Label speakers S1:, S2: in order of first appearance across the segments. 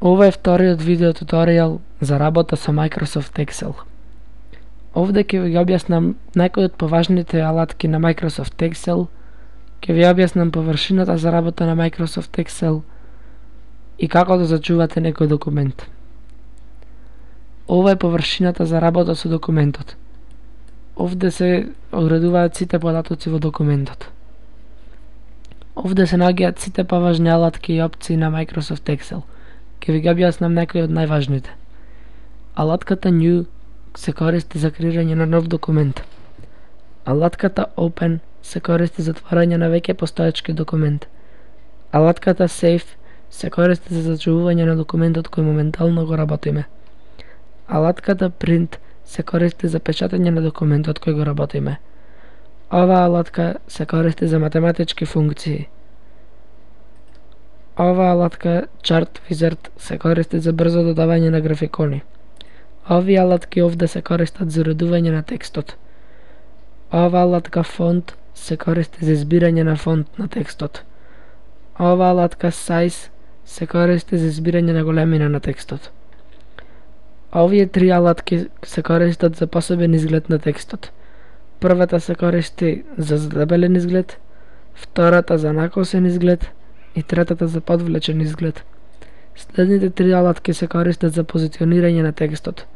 S1: Ова е вториот видео туторијал за работа со Microsoft Excel. Овде ќе ви објаснам некои од поважните алатки на Microsoft Excel, ќе ви објаснам површината за работа на Microsoft Excel и како да зачувате некој документ. Ова е површината за работа со документот. Овде се уредуваат сите податоци во документот. Овде се наоѓаат сите поважни алатки и опции на Microsoft Excel. Ќе ви ги објаснам некои од најважните. Алатката New се користи за креирање на нов документ. Алатката Open се користи за отворање на веќе постоечки документ. Алатката Save се користи за зачувување на документот кој моментално го работиме. Алатката Print се користи за печатање на документот кој го работиме. Ова алатка се користи за математички функции. Ова алатка Chart Wizard се користи за брзо додавање на графикони. Овие алатки овде се користат за уредување на текстот. Ова алатка Font се користи за избирање на фонт на текстот. Ова алатка Size се користи за избирање на големина на текстот. Овие три алатки се користат за посебен изглед на текстот. Првата се користи за задебелен изглед, втората за накосен изглед и третата за подвлечен изглед. Следните три алатки се користат за позиционирање на текстот.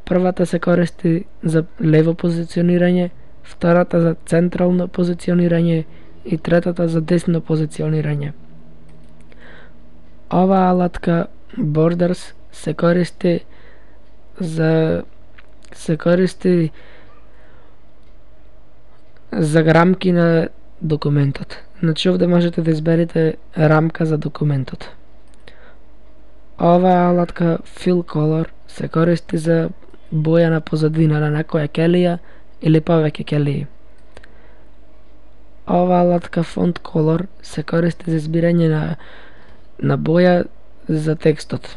S1: Првата се користи за лево позиционирање, втората за централно позиционирање и третата за десно позиционирање. Ова алатка Borders се користи за рамки на документот. Значи овде можете да изберете рамка за документот. Ова алатка Fill Color се користи за боја на позадина на некоја келија или повеќе келии. Ова алатка Font Color се користи за избирање на боја за текстот.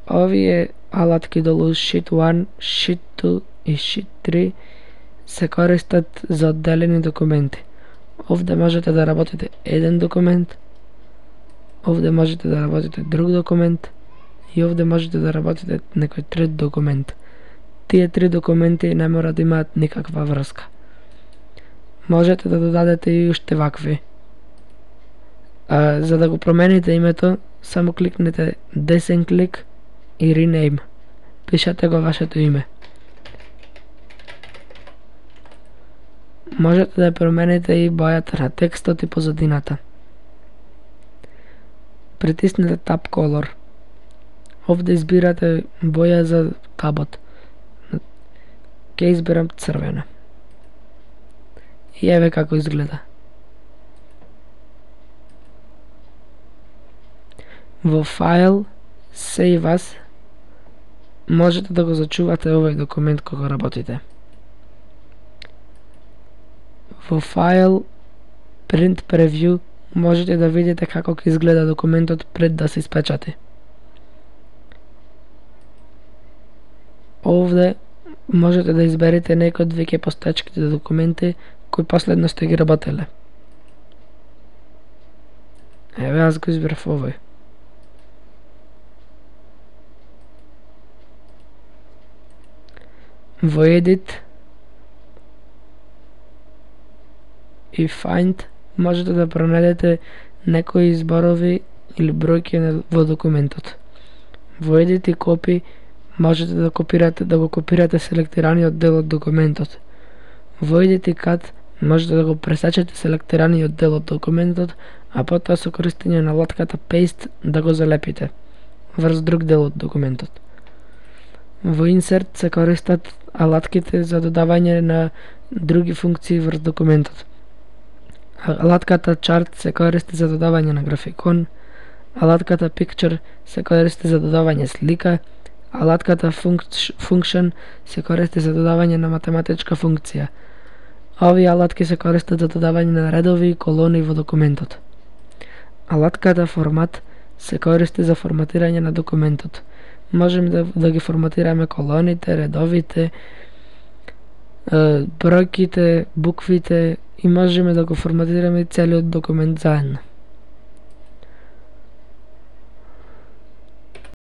S1: Овие алатки долу Sheet 1, Sheet 2 и Sheet 3 се користат за одделени документи. Овде можете да работите еден документ, овде можете да работите друг документ и овде можете да работите некој трет документ. Тие три документи не мора да имаат никаква врска. Можете да додадете и уште вакви. За да го промените името, само кликнете десен клик и Rename. Пишете го вашето име. Можете да промените и бојата на текстот и позадината. Притиснете Tab Color. Овде избирате боја за табот. Ке изберам црвена. И еве како изгледа. Во файл Save As можете да го зачувате овој документ кога работите. Во файл Print Preview можете да видите како ќе изгледа документот пред да се испечати. Овде можете да изберете некој од веќе постоечките документи кои последно сте ги работеле. Еве аз го избрав овој. Во Edit и Find можете да пронајдете некои зборови или бројки во документот. Во Edit и Copy можете да го копирате селектираниот дел од документот. Во Edit и Cut можете да го пресечете селектираниот дел од документот, а потоа со користење на алатката Paste да го залепите врз друг дел од документот. Во Insert се користат алатките за додавање на други функции врз документот. Алатката Chart се користи за додавање на графикон, алатката Picture се користи за додавање слика, алатката Function се користи за додавање на математичка функција. Овие алатки се користат за додавање на редови и колони во документот. Алатката Format се користи за форматирање на документот. Можеме да ги форматираме колоните, редовите, бројките, буквите и можеме да го форматираме целиот документ заедно.